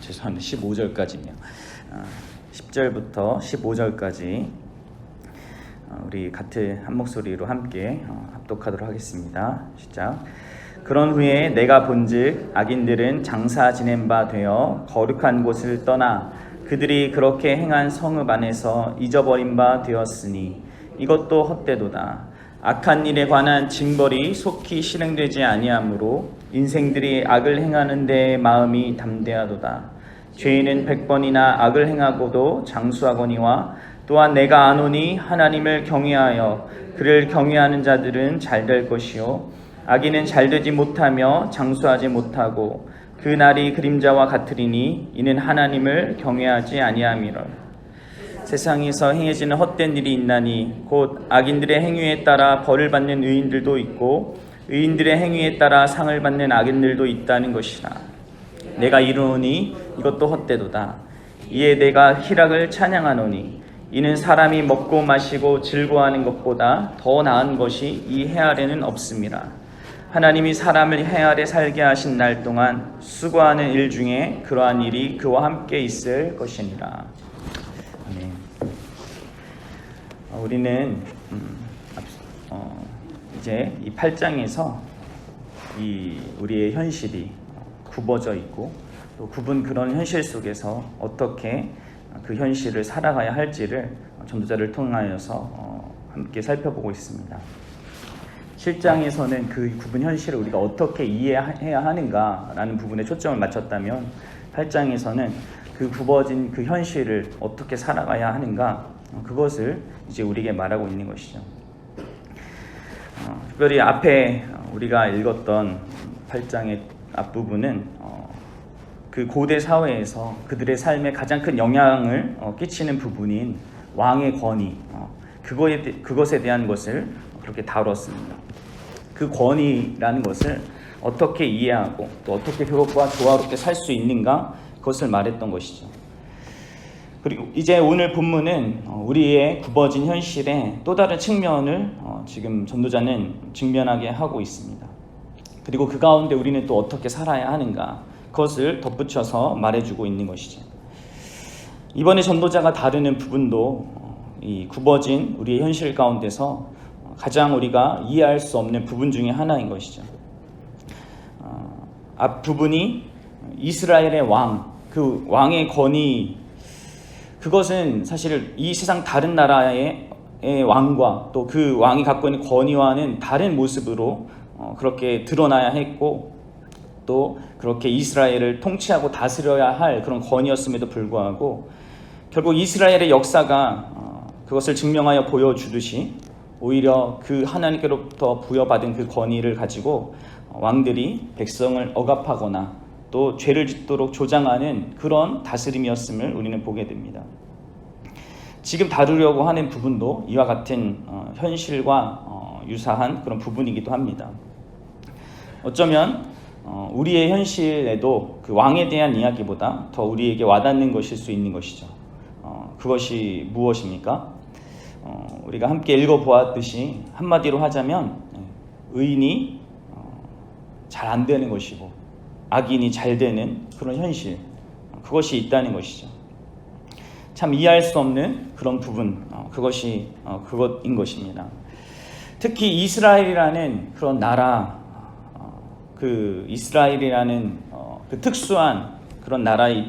죄송합니다. 15절까지네요. 10절부터 15절까지 우리 같은 한 목소리로 함께 합독하도록 하겠습니다. 시작. 그런 후에 내가 본즉 악인들은 장사 지낸 바 되어 거룩한 곳을 떠나 그들이 그렇게 행한 성읍 안에서 잊어버린 바 되었으니 이것도 헛되도다. 악한 일에 관한 징벌이 속히 실행되지 아니하므로 인생들이 악을 행하는 데 마음이 담대하도다. 죄인은 100번이나 악을 행하고도 장수하거니와 또한 내가 아노니 하나님을 경외하여 그를 경외하는 자들은 잘될 것이요 악인은 잘되지 못하며 장수하지 못하고 그 날이 그림자와 같으리니 이는 하나님을 경외하지 아니함이라. 세상에서 행해지는 헛된 일이 있나니 곧 악인들의 행위에 따라 벌을 받는 의인들도 있고 의인들의 행위에 따라 상을 받는 악인들도 있다는 것이라. 내가 이르노니 이것도 헛되도다. 이에 내가 희락을 찬양하노니 이는 사람이 먹고 마시고 즐거워하는 것보다 더 나은 것이 이 해 아래는 없음이라. 하나님이 사람을 해 아래 살게 하신 날 동안 수고하는 일 중에 그러한 일이 그와 함께 있을 것이니라. 아멘. 우리는 이제 이 8장에서 우리의 현실이 굽어져 있고 또 굽은 그런 현실 속에서 어떻게 그 현실을 살아가야 할지를 전도자를 통하여서 함께 살펴보고 있습니다. 7장에서는 그 굽은 현실을 우리가 어떻게 이해해야 하는가라는 부분에 초점을 맞췄다면 8장에서는 그 굽어진 그 현실을 어떻게 살아가야 하는가, 그것을 이제 우리에게 말하고 있는 것이죠. 특별히 앞에 우리가 읽었던 8장의 앞부분은 그 고대 사회에서 그들의 삶에 가장 큰 영향을 끼치는 부분인 왕의 권위, 그것에 대한 것을 그렇게 다뤘습니다. 그 권위라는 것을 어떻게 이해하고 또 어떻게 그것과 조화롭게 살 수 있는가, 그것을 말했던 것이죠. 그리고 이제 오늘 본문은 우리의 굽어진 현실의 또 다른 측면을 지금 전도자는 직면하게 하고 있습니다. 그리고 그 가운데 우리는 또 어떻게 살아야 하는가, 그것을 덧붙여서 말해주고 있는 것이죠. 이번에 전도자가 다루는 부분도 이 굽어진 우리의 현실 가운데서 가장 우리가 이해할 수 없는 부분 중에 하나인 것이죠. 앞 부분이 이스라엘의 왕, 그 왕의 권위, 그것은 사실 이 세상 다른 나라의 왕과 또 그 왕이 갖고 있는 권위와는 다른 모습으로 그렇게 드러나야 했고 또 그렇게 이스라엘을 통치하고 다스려야 할 그런 권위였음에도 불구하고 결국 이스라엘의 역사가 그것을 증명하여 보여주듯이 오히려 그 하나님께로부터 부여받은 그 권위를 가지고 왕들이 백성을 억압하거나 또 죄를 짓도록 조장하는 그런 다스림이었음을 우리는 보게 됩니다. 지금 다루려고 하는 부분도 이와 같은 현실과 유사한 그런 부분이기도 합니다. 어쩌면 우리의 현실에도 그 왕에 대한 이야기보다 더 우리에게 와닿는 것일 수 있는 것이죠. 그것이 무엇입니까? 우리가 함께 읽어보았듯이 한마디로 하자면 의인이 잘 안 되는 것이고 악인이 잘 되는 그런 현실, 그것이 있다는 것이죠. 참 이해할 수 없는 그런 부분, 그것이 그것인 것입니다. 특히 이스라엘이라는 그런 나라, 그 이스라엘이라는 그 특수한 그런 나라의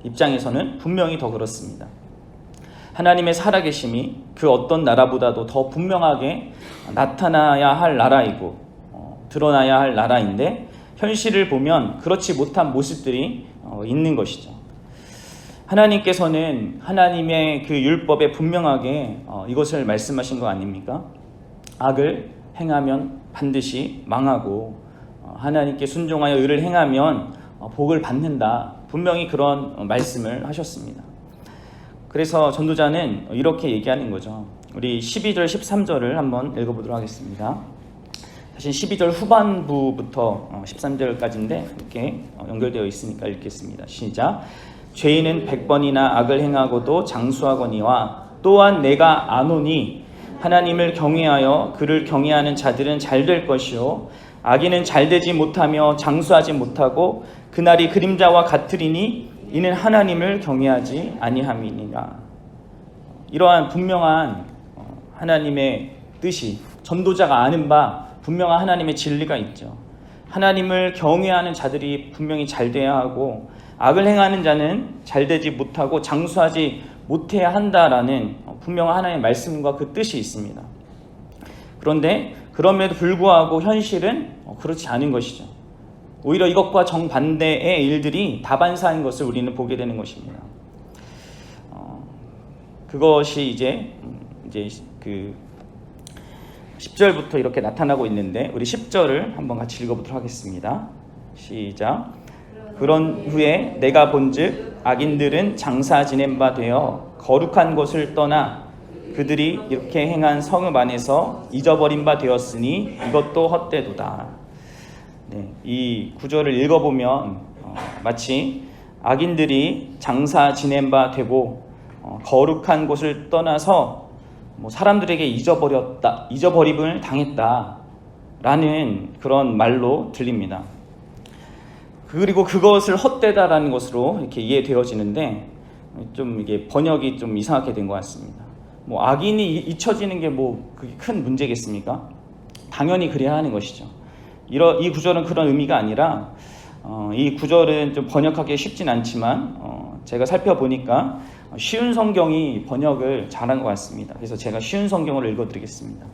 입장에서는 분명히 더 그렇습니다. 하나님의 살아계심이 그 어떤 나라보다도 더 분명하게 나타나야 할 나라이고 드러나야 할 나라인데 현실을 보면 그렇지 못한 모습들이 있는 것이죠. 하나님께서는 하나님의 그 율법에 분명하게 이것을 말씀하신 거 아닙니까? 악을 행하면 반드시 망하고 하나님께 순종하여 의를 행하면 복을 받는다. 분명히 그런 말씀을 하셨습니다. 그래서 전도자는 이렇게 얘기하는 거죠. 우리 12절, 13절을 한번 읽어보도록 하겠습니다. 사실 12절 후반부부터 13절까지인데 이렇게 연결되어 있으니까 읽겠습니다. 시작. 죄인은 100번이나 악을 행하고도 장수하거니와 또한 내가 아노니 하나님을 경외하여 그를 경외하는 자들은 잘 될 것이요 악인은 잘되지 못하며 장수하지 못하고 그날이 그림자와 같으리니 이는 하나님을 경외하지 아니함이니라. 이러한 분명한 하나님의 뜻이, 전도자가 아는 바 분명한 하나님의 진리가 있죠. 하나님을 경외하는 자들이 분명히 잘 돼야 하고 악을 행하는 자는 잘되지 못하고 장수하지 못해야 한다라는 분명한 하나님의 말씀과 그 뜻이 있습니다. 그런데 그럼에도 불구하고 현실은 그렇지 않은 것이죠. 오히려 이것과 정반대의 일들이 다반사인 것을 우리는 보게 되는 것입니다. 그것이 이제 그 10절부터 이렇게 나타나고 있는데, 우리 10절을 한번 같이 읽어보도록 하겠습니다. 시작. 그런 후에 내가 본즉 악인들은 장사 지낸 바 되어 거룩한 곳을 떠나 그들이 이렇게 행한 성읍 안에서 잊어버린 바 되었으니 이것도 헛되도다. 네, 이 구절을 읽어보면 마치 악인들이 장사 지낸 바 되고 거룩한 곳을 떠나서 사람들에게 잊어버림을 당했다라는 그런 말로 들립니다. 그리고 그것을 헛되다라는 것으로 이렇게 이해되어지는데, 좀 이게 번역이 좀 이상하게 된 것 같습니다. 악인이 잊혀지는 게 그게 큰 문제겠습니까? 당연히 그래야 하는 것이죠. 이 구절은 그런 의미가 아니라, 이 구절은 좀 번역하기 쉽진 않지만 제가 살펴보니까 쉬운 성경이 번역을 잘한 것 같습니다. 그래서 제가 쉬운 성경을 읽어드리겠습니다.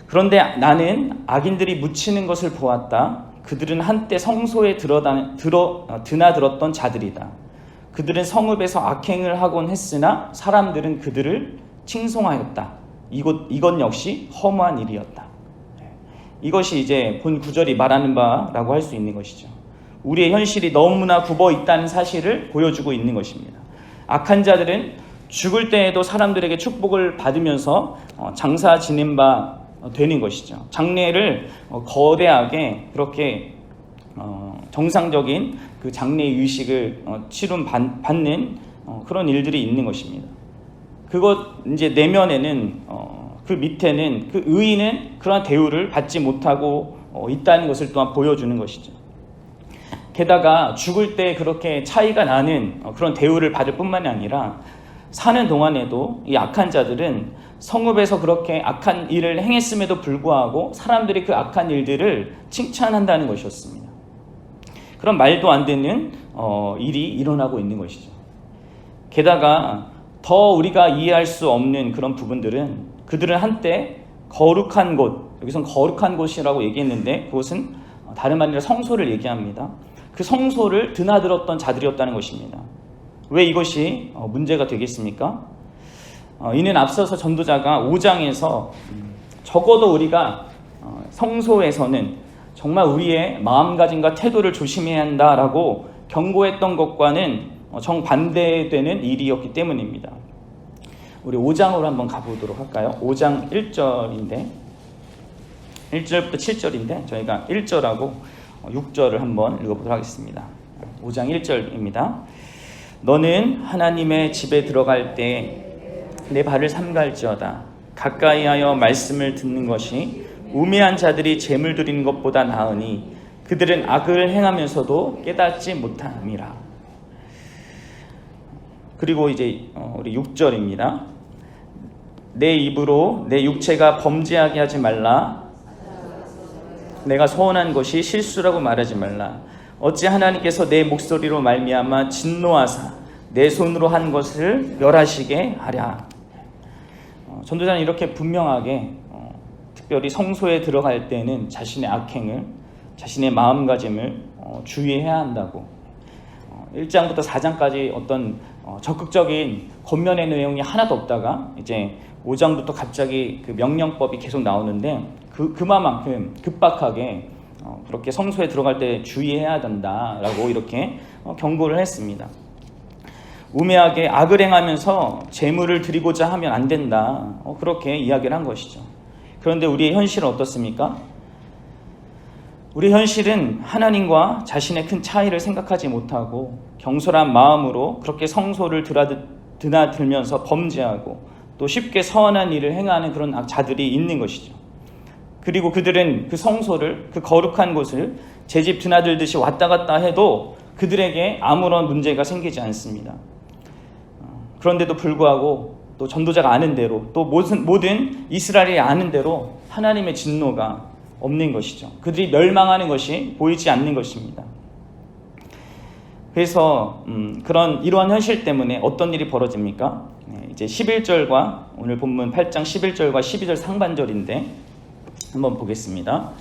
그런데 나는 악인들이 묻히는 것을 보았다. 그들은 한때 성소에 드나들었던 자들이다. 그들은 성읍에서 악행을 하곤 했으나 사람들은 그들을 칭송하였다. 이것 역시 허무한 일이었다. 이것이 이제 본 구절이 말하는 바라고 할 수 있는 것이죠. 우리의 현실이 너무나 굽어 있다는 사실을 보여주고 있는 것입니다. 악한 자들은 죽을 때에도 사람들에게 축복을 받으면서 장사 지낸 바 되는 것이죠. 장례를 거대하게 그렇게 정상적인 그 장례 의식을 받는 그런 일들이 있는 것입니다. 그것 이제 내면에는 그 밑에는 그 의인은 그러한 대우를 받지 못하고 있다는 것을 또한 보여주는 것이죠. 게다가 죽을 때 그렇게 차이가 나는 그런 대우를 받을 뿐만이 아니라 사는 동안에도 이 악한 자들은 성읍에서 그렇게 악한 일을 행했음에도 불구하고 사람들이 그 악한 일들을 칭찬한다는 것이었습니다. 그런 말도 안 되는 일이 일어나고 있는 것이죠. 게다가 더 우리가 이해할 수 없는 그런 부분들은, 그들은 한때 거룩한 곳, 여기선 거룩한 곳이라고 얘기했는데 그것은 다름 아니라 성소를 얘기합니다. 그 성소를 드나들었던 자들이었다는 것입니다. 왜 이것이 문제가 되겠습니까? 이는 앞서서 전도자가 5장에서 적어도 우리가 성소에서는 정말 우리의 마음가짐과 태도를 조심해야 한다라고 경고했던 것과는 정반대되는 일이었기 때문입니다. 우리 5장으로 한번 가보도록 할까요? 5장 1절인데 1절부터 7절인데 저희가 1절하고 6절을 한번 읽어보도록 하겠습니다. 5장 1절입니다. 너는 하나님의 집에 들어갈 때 내 발을 삼갈지어다. 가까이하여 말씀을 듣는 것이 우매한 자들이 재물 드리는 것보다 나으니 그들은 악을 행하면서도 깨닫지 못함이라. 그리고 이제 우리 6절입니다. 내 입으로 내 육체가 범죄하게 하지 말라. 내가 소원한 것이 실수라고 말하지 말라. 어찌 하나님께서 내 목소리로 말미암아 진노하사 내 손으로 한 것을 멸하시게 하랴. 전도자는 이렇게 분명하게 특별히 성소에 들어갈 때는 자신의 악행을, 자신의 마음가짐을 주의해야 한다고 1장부터 4장까지 어떤 적극적인 권면의 내용이 하나도 없다가 이제 5장부터 갑자기 그 명령법이 계속 나오는데 그만큼 급박하게 그렇게 성소에 들어갈 때 주의해야 된다라고 이렇게 경고를 했습니다. 우매하게 악을 행하면서 재물을 드리고자 하면 안 된다. 그렇게 이야기를 한 것이죠. 그런데 우리의 현실은 어떻습니까? 우리 현실은 하나님과 자신의 큰 차이를 생각하지 못하고 경솔한 마음으로 그렇게 성소를 드나들면서 범죄하고 또 쉽게 서운한 일을 행하는 그런 자들이 있는 것이죠. 그리고 그들은 그 성소를, 그 거룩한 곳을 제 집 드나들듯이 왔다 갔다 해도 그들에게 아무런 문제가 생기지 않습니다. 그런데도 불구하고 또 전도자가 아는 대로, 또 모든 이스라엘이 아는 대로 하나님의 진노가 없는 것이죠. 그들이 멸망하는 것이 보이지 않는 것입니다. 그래서 이러한 현실 때문에 어떤 일이 벌어집니까? 이제 11절과 오늘 본문 8장 11절과 12절 상반절인데 한번 보겠습니다.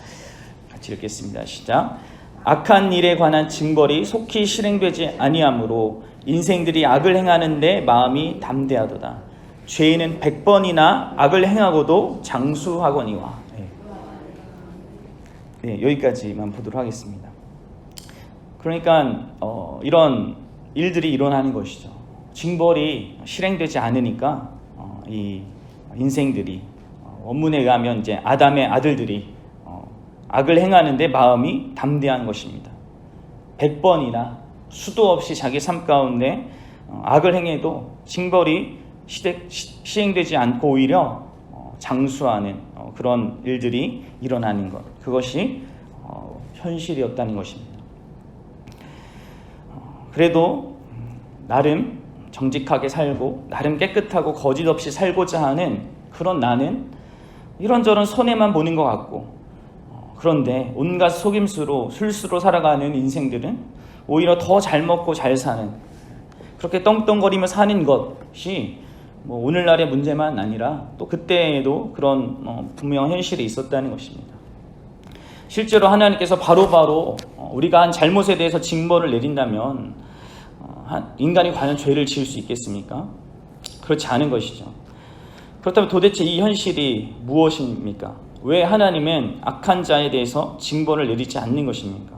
같이 읽겠습니다. 시작. 악한 일에 관한 징벌이 속히 실행되지 아니하므로 인생들이 악을 행하는데 마음이 담대하도다. 죄인은 100번이나 악을 행하고도 장수하거니와. 여기까지만 보도록 하겠습니다. 그러니까 이런 일들이 일어나는 것이죠. 징벌이 실행되지 않으니까 이 인생들이 원문에 의하면 이제 아담의 아들들이 악을 행하는데 마음이 담대한 것입니다. 100번이나 수도 없이 자기 삶 가운데 악을 행해도 징벌이 시행되지 않고 오히려 장수하는 그런 일들이 일어나는 것, 그것이 현실이었다는 것입니다. 그래도 나름 정직하게 살고 나름 깨끗하고 거짓 없이 살고자 하는 그런 나는 이런저런 손해만 보는 것 같고, 그런데 온갖 속임수로 술수로 살아가는 인생들은 오히려 더 잘 먹고 잘 사는, 그렇게 떵떵거리며 사는 것이 오늘날의 문제만 아니라 또 그때에도 그런 분명 현실이 있었다는 것입니다. 실제로 하나님께서 바로바로 우리가 한 잘못에 대해서 징벌을 내린다면 인간이 과연 죄를 지을 수 있겠습니까? 그렇지 않은 것이죠. 그렇다면 도대체 이 현실이 무엇입니까? 왜 하나님은 악한 자에 대해서 징벌을 내리지 않는 것입니까?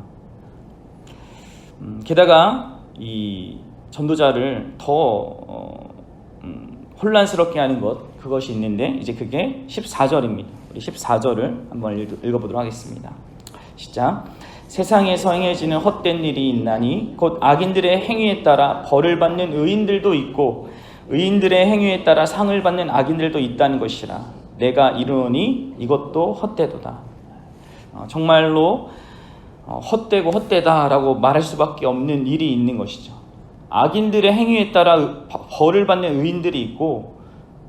게다가 이 전도자를 더 혼란스럽게 하는 그것이 있는데, 이제 그게 14절입니다. 우리 14절을 한번 읽어보도록 하겠습니다. 시작. 세상에서 행해지는 헛된 일이 있나니 곧 악인들의 행위에 따라 벌을 받는 의인들도 있고 의인들의 행위에 따라 상을 받는 악인들도 있다는 것이라. 내가 이르노니 이것도 헛되도다. 정말로 헛되고 헛되다라고 말할 수밖에 없는 일이 있는 것이죠. 악인들의 행위에 따라 벌을 받는 의인들이 있고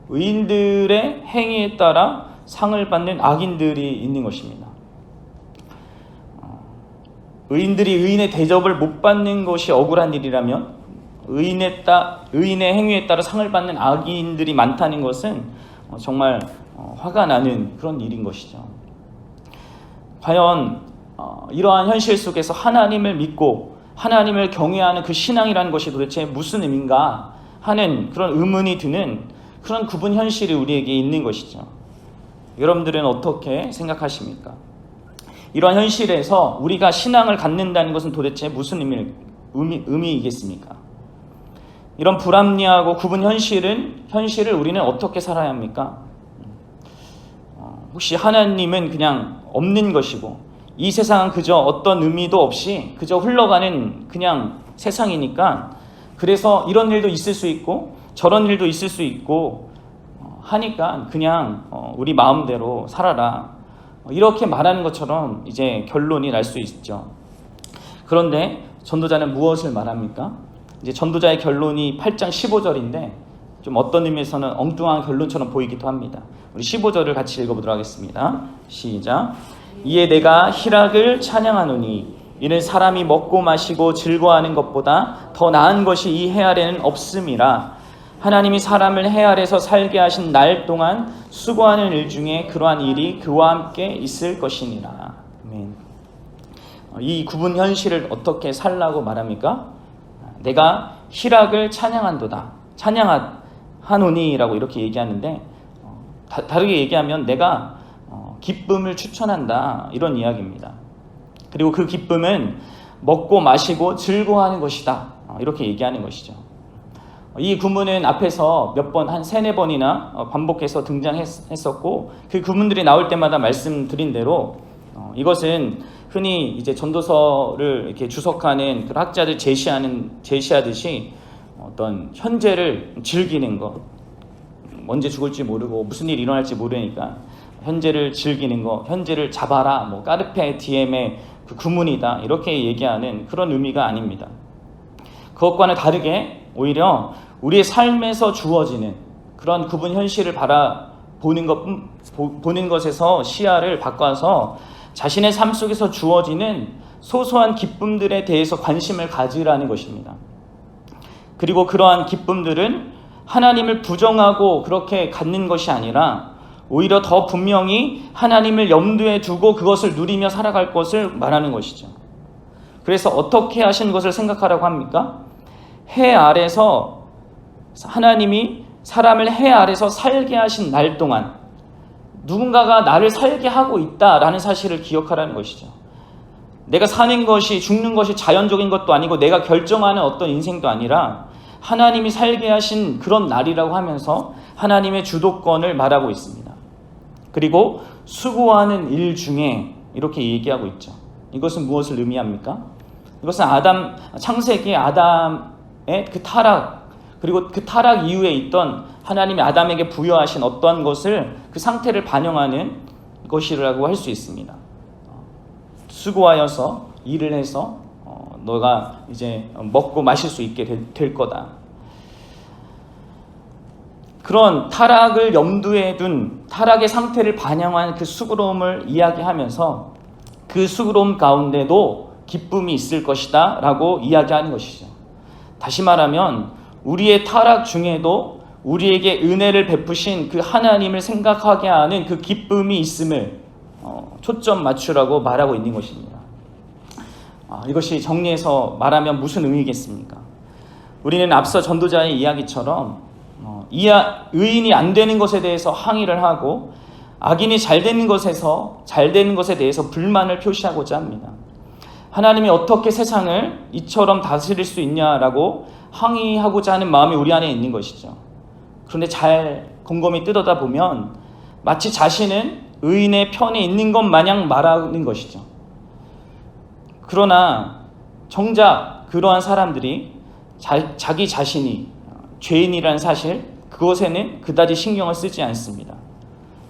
의인들의 행위에 따라 상을 받는 악인들이 있는 것입니다. 의인들이 의인의 대접을 못 받는 것이 억울한 일이라면 의인의 행위에 따라 상을 받는 악인들이 많다는 것은 정말 화가 나는 그런 일인 것이죠. 과연 이러한 현실 속에서 하나님을 믿고 하나님을 경외하는 그 신앙이라는 것이 도대체 무슨 의미인가 하는 그런 의문이 드는 그런 구분 현실이 우리에게 있는 것이죠. 여러분들은 어떻게 생각하십니까? 이러한 현실에서 우리가 신앙을 갖는다는 것은 도대체 무슨 의미이겠습니까? 이런 불합리하고 구분 현실을 우리는 어떻게 살아야 합니까? 혹시 하나님은 그냥 없는 것이고 이 세상은 그저 어떤 의미도 없이 그저 흘러가는 그냥 세상이니까, 그래서 이런 일도 있을 수 있고 저런 일도 있을 수 있고 하니까 그냥 우리 마음대로 살아라, 이렇게 말하는 것처럼 이제 결론이 날 수 있죠. 그런데 전도자는 무엇을 말합니까? 이제 전도자의 결론이 8장 15절인데 좀 어떤 의미에서는 엉뚱한 결론처럼 보이기도 합니다. 우리 15절을 같이 읽어보도록 하겠습니다. 시작. 이에 내가 희락을 찬양하노니 이는 사람이 먹고 마시고 즐거워하는 것보다 더 나은 것이 이 해 아래는 없음이라. 하나님이 사람을 해 아래서 살게 하신 날 동안 수고하는 일 중에 그러한 일이 그와 함께 있을 것이니라. 아멘. 이 구분 현실을 어떻게 살라고 말합니까? 내가 희락을 찬양한도다. 찬양하노니라고 이렇게 얘기하는데, 다르게 얘기하면 내가 기쁨을 추천한다, 이런 이야기입니다. 그리고 그 기쁨은 먹고 마시고 즐거워하는 것이다, 이렇게 얘기하는 것이죠. 이 구문은 앞에서 몇 번, 한 3-4번이나 반복해서 등장했었고, 그 구문들이 나올 때마다 말씀드린 대로 이것은 흔히 이제 전도서를 이렇게 주석하는 그 학자들 제시하듯이 어떤 현재를 즐기는 것, 언제 죽을지 모르고 무슨 일이 일어날지 모르니까 현재를 즐기는 거, 현재를 잡아라, 뭐 까르페 디엠의 그 구문이다, 이렇게 얘기하는 그런 의미가 아닙니다. 그것과는 다르게 오히려 우리의 삶에서 주어지는 그런 구분 현실을 보는 것에서 시야를 바꿔서 자신의 삶 속에서 주어지는 소소한 기쁨들에 대해서 관심을 가지라는 것입니다. 그리고 그러한 기쁨들은 하나님을 부정하고 그렇게 갖는 것이 아니라 오히려 더 분명히 하나님을 염두에 두고 그것을 누리며 살아갈 것을 말하는 것이죠. 그래서 어떻게 하신 것을 생각하라고 합니까? 해 아래서 하나님이 사람을 해 아래서 살게 하신 날 동안 누군가가 나를 살게 하고 있다라는 사실을 기억하라는 것이죠. 내가 사는 것이, 죽는 것이 자연적인 것도 아니고 내가 결정하는 어떤 인생도 아니라 하나님이 살게 하신 그런 날이라고 하면서 하나님의 주도권을 말하고 있습니다. 그리고 수고하는 일 중에 이렇게 얘기하고 있죠. 이것은 무엇을 의미합니까? 이것은 창세기 아담의 그 타락, 그리고 그 타락 이후에 있던 하나님이 아담에게 부여하신 어떠한 것을, 그 상태를 반영하는 것이라고 할 수 있습니다. 수고하여서 일을 해서 너가 이제 먹고 마실 수 있게 될 거다. 그런 타락을 염두에 둔 타락의 상태를 반영한 그 수고로움을 이야기하면서 그 수고로움 가운데도 기쁨이 있을 것이다 라고 이야기하는 것이죠. 다시 말하면 우리의 타락 중에도 우리에게 은혜를 베푸신 그 하나님을 생각하게 하는 그 기쁨이 있음을 초점 맞추라고 말하고 있는 것입니다. 이것이 정리해서 말하면 무슨 의미겠습니까? 우리는 앞서 전도자의 이야기처럼 의인이 안 되는 것에 대해서 항의를 하고 악인이 잘 되는 것에 대해서 불만을 표시하고자 합니다. 하나님이 어떻게 세상을 이처럼 다스릴 수 있냐라고 항의하고자 하는 마음이 우리 안에 있는 것이죠. 그런데 잘 곰곰이 뜯어다 보면 마치 자신은 의인의 편에 있는 것 마냥 말하는 것이죠. 그러나 정작 그러한 사람들이 자기 자신이 죄인이라는 사실, 그것에는 그다지 신경을 쓰지 않습니다.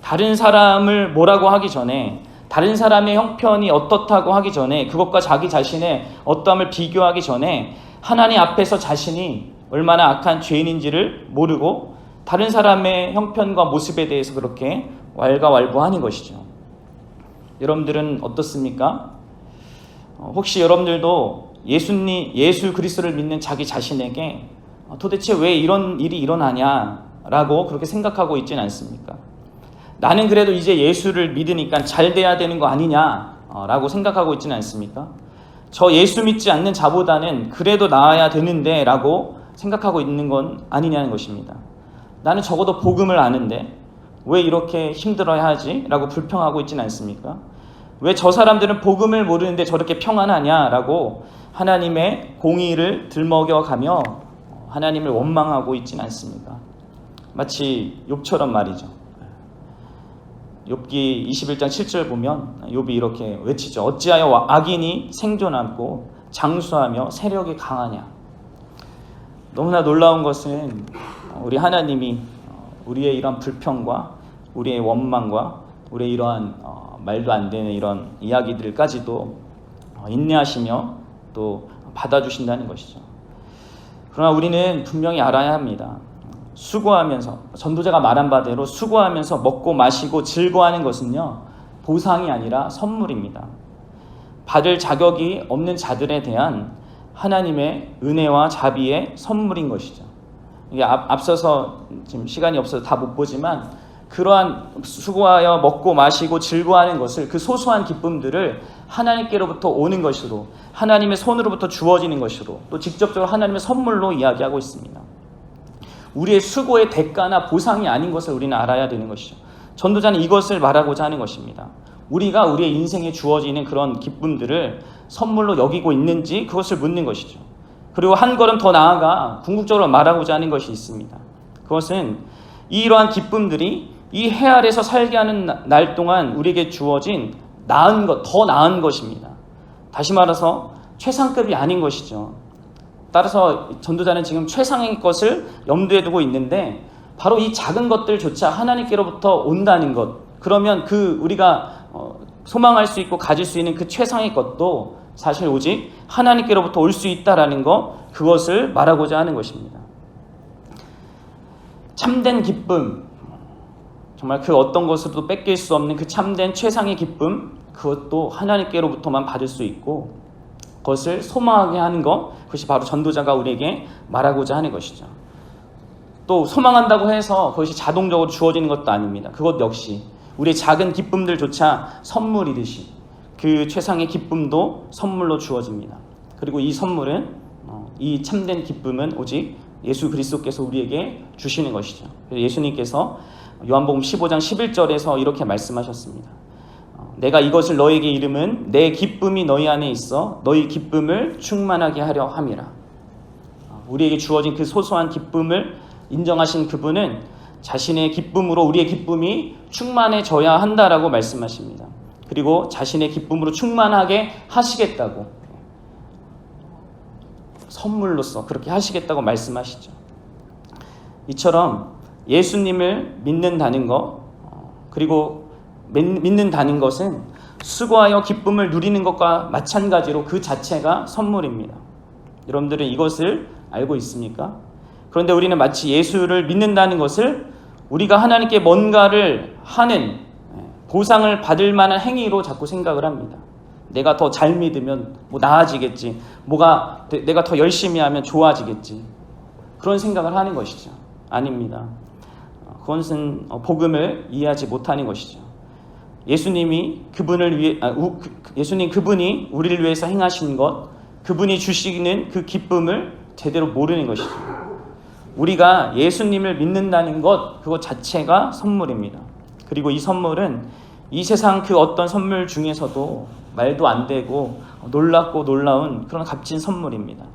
다른 사람을 뭐라고 하기 전에, 다른 사람의 형편이 어떻다고 하기 전에, 그것과 자기 자신의 어떠함을 비교하기 전에 하나님 앞에서 자신이 얼마나 악한 죄인인지를 모르고 다른 사람의 형편과 모습에 대해서 그렇게 왈가왈부하는 것이죠. 여러분들은 어떻습니까? 혹시 여러분들도 예수 그리스도를 믿는 자기 자신에게 도대체 왜 이런 일이 일어나냐라고 그렇게 생각하고 있지는 않습니까? 나는 그래도 이제 예수를 믿으니까 잘 돼야 되는 거 아니냐라고 생각하고 있지는 않습니까? 저 예수 믿지 않는 자보다는 그래도 나아야 되는데 라고 생각하고 있는 건 아니냐는 것입니다. 나는 적어도 복음을 아는데 왜 이렇게 힘들어야 하지? 라고 불평하고 있지는 않습니까? 왜 저 사람들은 복음을 모르는데 저렇게 평안하냐라고 하나님의 공의를 들먹여가며 하나님을 원망하고 있지는 않습니까? 마치 욥처럼 말이죠. 욥기 21장 7절 보면 욥이 이렇게 외치죠. 어찌하여 악인이 생존하고 장수하며 세력이 강하냐. 너무나 놀라운 것은 우리 하나님이 우리의 이런 불평과 우리의 원망과 우리의 이러한 말도 안 되는 이런 이야기들까지도 인내하시며 또 받아주신다는 것이죠. 그러나 우리는 분명히 알아야 합니다. 수고하면서, 전도자가 말한 바대로 수고하면서 먹고 마시고 즐거워하는 것은요, 보상이 아니라 선물입니다. 받을 자격이 없는 자들에 대한 하나님의 은혜와 자비의 선물인 것이죠. 이게 앞서서 지금 시간이 없어서 다 못 보지만 그러한 수고하여 먹고 마시고 즐거워하는 것을, 그 소소한 기쁨들을 하나님께로부터 오는 것으로, 하나님의 손으로부터 주어지는 것으로, 또 직접적으로 하나님의 선물로 이야기하고 있습니다. 우리의 수고의 대가나 보상이 아닌 것을 우리는 알아야 되는 것이죠. 전도자는 이것을 말하고자 하는 것입니다. 우리가 우리의 인생에 주어지는 그런 기쁨들을 선물로 여기고 있는지 그것을 묻는 것이죠. 그리고 한 걸음 더 나아가 궁극적으로 말하고자 하는 것이 있습니다. 그것은 이러한 기쁨들이 이 해 아래서 살게 하는 날 동안 우리에게 주어진 나은 것, 더 나은 것입니다. 다시 말해서 최상급이 아닌 것이죠. 따라서 전도자는 지금 최상의 것을 염두에 두고 있는데 바로 이 작은 것들조차 하나님께로부터 온다는 것, 그러면 그 우리가 소망할 수 있고 가질 수 있는 그 최상의 것도 사실 오직 하나님께로부터 올 수 있다라는 것, 그것을 말하고자 하는 것입니다. 참된 기쁨, 정말 그 어떤 것으로도 뺏길 수 없는 그 참된 최상의 기쁨, 그것도 하나님께로부터만 받을 수 있고 그것을 소망하게 하는 것, 그것이 바로 전도자가 우리에게 말하고자 하는 것이죠. 또 소망한다고 해서 그것이 자동적으로 주어지는 것도 아닙니다. 그것 역시 우리의 작은 기쁨들조차 선물이듯이 그 최상의 기쁨도 선물로 주어집니다. 그리고 이 선물은 이 참된 기쁨은 오직 예수 그리스도께서 우리에게 주시는 것이죠. 예수님께서 요한복음 15장 11절에서 이렇게 말씀하셨습니다. 내가 이것을 너에게 이름은 내 기쁨이 너희 안에 있어 너희 기쁨을 충만하게 하려 함이라. 우리에게 주어진 그 소소한 기쁨을 인정하신 그분은 자신의 기쁨으로 우리의 기쁨이 충만해져야 한다라고 말씀하십니다. 그리고 자신의 기쁨으로 충만하게 하시겠다고, 선물로서 그렇게 하시겠다고 말씀하시죠. 이처럼 예수님을 믿는다는 것, 그리고 믿는다는 것은 수고하여 기쁨을 누리는 것과 마찬가지로 그 자체가 선물입니다. 여러분들은 이것을 알고 있습니까? 그런데 우리는 마치 예수를 믿는다는 것을 우리가 하나님께 뭔가를 하는, 보상을 받을 만한 행위로 자꾸 생각을 합니다. 내가 더 잘 믿으면 뭐 나아지겠지, 내가 더 열심히 하면 좋아지겠지, 그런 생각을 하는 것이죠. 아닙니다. 그것은 복음을 이해하지 못하는 것이죠. 예수님 그분이 우리를 위해서 행하신 것, 그분이 주시는 그 기쁨을 제대로 모르는 것이죠. 우리가 예수님을 믿는다는 것, 그것 자체가 선물입니다. 그리고 이 선물은 이 세상 그 어떤 선물 중에서도 말도 안 되고 놀랍고 놀라운 그런 값진 선물입니다.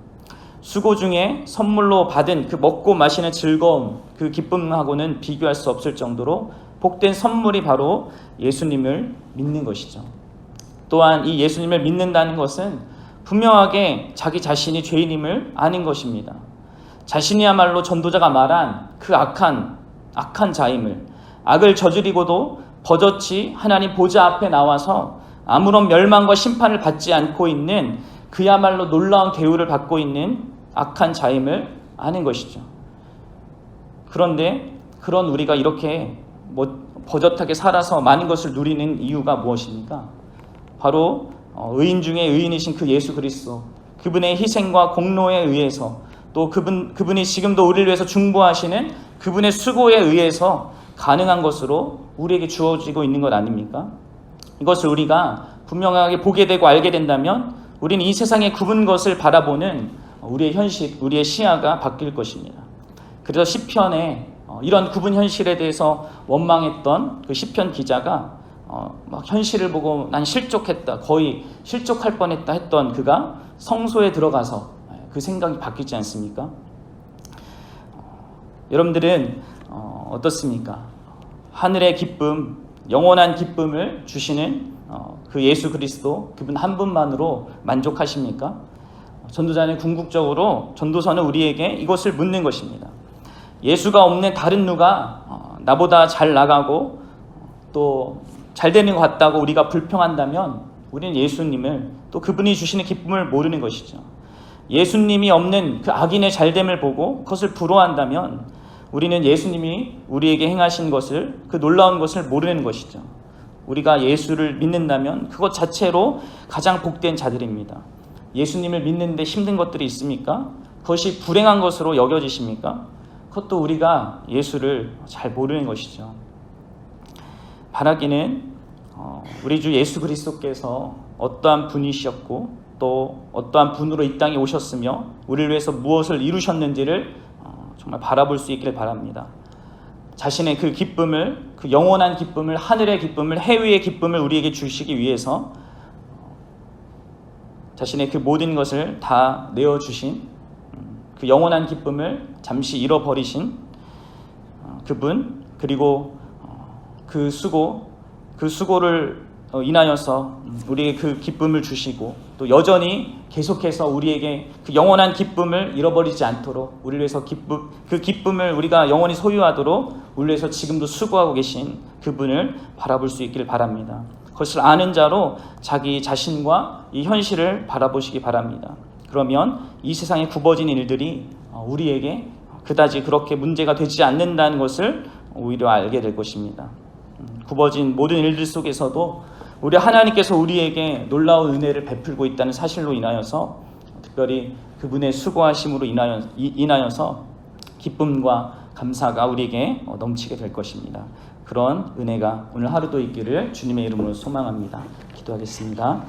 수고 중에 선물로 받은 그 먹고 마시는 즐거움, 그 기쁨하고는 비교할 수 없을 정도로 복된 선물이 바로 예수님을 믿는 것이죠. 또한 이 예수님을 믿는다는 것은 분명하게 자기 자신이 죄인임을 아는 것입니다. 자신이야말로 전도자가 말한 그 악한 자임을, 악을 저지르고도 버젓이 하나님 보좌 앞에 나와서 아무런 멸망과 심판을 받지 않고 있는, 그야말로 놀라운 대우를 받고 있는 악한 자임을 아는 것이죠. 그런데 그런 우리가 이렇게 버젓하게 살아서 많은 것을 누리는 이유가 무엇입니까? 바로 의인 중에 의인이신 그 예수 그리스도, 그분의 희생과 공로에 의해서, 또 그분이 지금도 우리를 위해서 중보하시는 그분의 수고에 의해서 가능한 것으로 우리에게 주어지고 있는 것 아닙니까? 이것을 우리가 분명하게 보게 되고 알게 된다면 우리는 이 세상의 굽은 것을 바라보는 우리의 현실, 우리의 시야가 바뀔 것입니다. 그래서 시편에 이런 굽은 현실에 대해서 원망했던 그 시편 기자가 막 현실을 보고 난 실족했다, 거의 실족할 뻔했다 했던 그가 성소에 들어가서 그 생각이 바뀌지 않습니까? 여러분들은 어떻습니까? 하늘의 기쁨, 영원한 기쁨을 주시는 그 예수 그리스도, 그분 한 분만으로 만족하십니까? 전도자는 궁극적으로, 전도서는 우리에게 이것을 묻는 것입니다. 예수가 없는 다른 누가 나보다 잘 나가고 또 잘 되는 것 같다고 우리가 불평한다면 우리는 예수님을, 또 그분이 주시는 기쁨을 모르는 것이죠. 예수님이 없는 그 악인의 잘됨을 보고 그것을 부러워한다면 우리는 예수님이 우리에게 행하신 것을, 그 놀라운 것을 모르는 것이죠. 우리가 예수를 믿는다면 그것 자체로 가장 복된 자들입니다. 예수님을 믿는데 힘든 것들이 있습니까? 그것이 불행한 것으로 여겨지십니까? 그것도 우리가 예수를 잘 모르는 것이죠. 바라기는 우리 주 예수 그리스도께서 어떠한 분이셨고 또 어떠한 분으로 이 땅에 오셨으며 우리를 위해서 무엇을 이루셨는지를 정말 바라볼 수 있기를 바랍니다. 자신의 그 기쁨을, 그 영원한 기쁨을, 하늘의 기쁨을, 해위의 기쁨을 우리에게 주시기 위해서 자신의 그 모든 것을 다 내어주신, 그 영원한 기쁨을 잠시 잃어버리신 그분, 그리고 그 수고를 인하여서 우리에게 그 기쁨을 주시고 또 여전히 계속해서 우리에게 그 영원한 기쁨을 잃어버리지 않도록, 우리를 위해서 그 기쁨을 우리가 영원히 소유하도록 우리를 위해서 지금도 수고하고 계신 그분을 바라볼 수 있기를 바랍니다. 그것을 아는 자로 자기 자신과 이 현실을 바라보시기 바랍니다. 그러면 이 세상에 굽어진 일들이 우리에게 그다지 그렇게 문제가 되지 않는다는 것을 오히려 알게 될 것입니다. 굽어진 모든 일들 속에서도 우리 하나님께서 우리에게 놀라운 은혜를 베풀고 있다는 사실로 인하여서, 특별히 그분의 수고하심으로 인하여서 기쁨과 감사가 우리에게 넘치게 될 것입니다. 그런 은혜가 오늘 하루도 있기를 주님의 이름으로 소망합니다. 기도하겠습니다.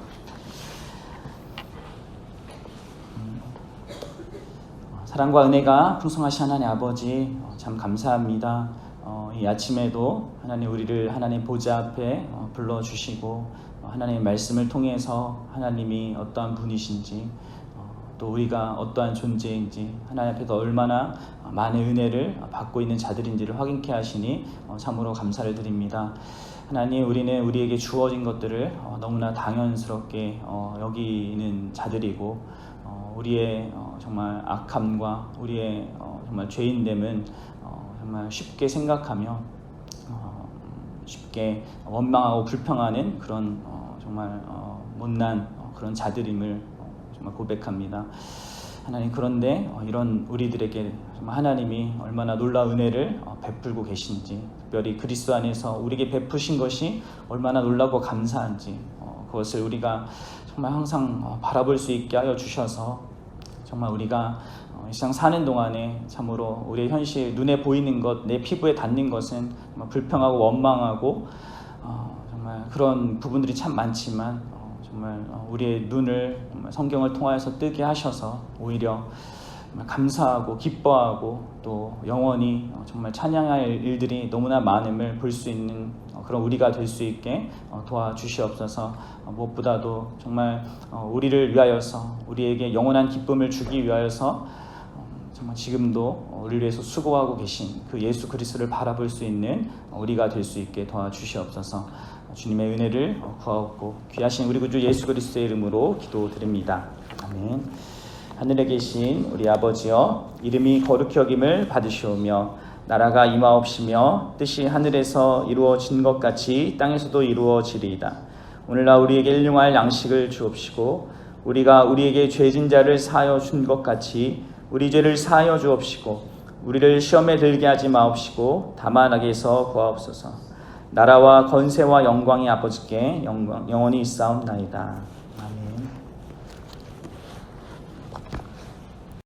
사랑과 은혜가 풍성하신 하나님 아버지, 참 감사합니다. 이 아침에도 하나님 우리를 하나님 보좌 앞에 불러주시고 하나님의 말씀을 통해서 하나님이 어떠한 분이신지, 또 우리가 어떠한 존재인지, 하나님 앞에서 얼마나 많은 은혜를 받고 있는 자들인지를 확인케 하시니 참으로 감사를 드립니다. 하나님, 우리는 우리에게 주어진 것들을 너무나 당연스럽게 여기는 자들이고, 우리의 정말 악함과 우리의 정말 죄인됨은 정말 쉽게 생각하며 쉽게 원망하고 불평하는 그런 정말 못난 그런 자들임을 정말 고백합니다. 하나님, 그런데 이런 우리들에게 정말 하나님이 얼마나 놀라운 은혜를 베풀고 계신지, 특별히 그리스도 안에서 우리에게 베푸신 것이 얼마나 놀라고 감사한지, 그것을 우리가 정말 항상 바라볼 수 있게 하여 주셔서 정말 우리가 이 세상 사는 동안에 참으로 우리의 현실, 눈에 보이는 것, 내 피부에 닿는 것은 정말 불평하고 원망하고 정말 그런 부분들이 참 많지만, 정말 우리의 눈을 정말 성경을 통하여서 뜨게 하셔서 오히려 정말 감사하고 기뻐하고 또 영원히 정말 찬양할 일들이 너무나 많음을 볼 수 있는 그런 우리가 될 수 있게 도와주시옵소서. 무엇보다도 정말 우리를 위하여서, 우리에게 영원한 기쁨을 주기 위하여서 정말 지금도 우리를 위해서 수고하고 계신 그 예수 그리스도를 바라볼 수 있는 우리가 될 수 있게 도와주시옵소서. 주님의 은혜를 구하옵고 귀하신 우리 구주 예수 그리스도의 이름으로 기도드립니다. 아멘. 하늘에 계신 우리 아버지여, 이름이 거룩히 여김을 받으시오며 나라가 임하옵시며 뜻이 하늘에서 이루어진 것 같이 땅에서도 이루어지리이다. 오늘날 우리에게 일용할 양식을 주옵시고 우리가 우리에게 죄진 자를 사하여 준 것 같이 우리 죄를 사하여 주옵시고 우리를 시험에 들게 하지 마옵시고 다만 악에서 구하옵소서. 나라와 권세와 영광이 아버지께 영원히 있사옵나이다.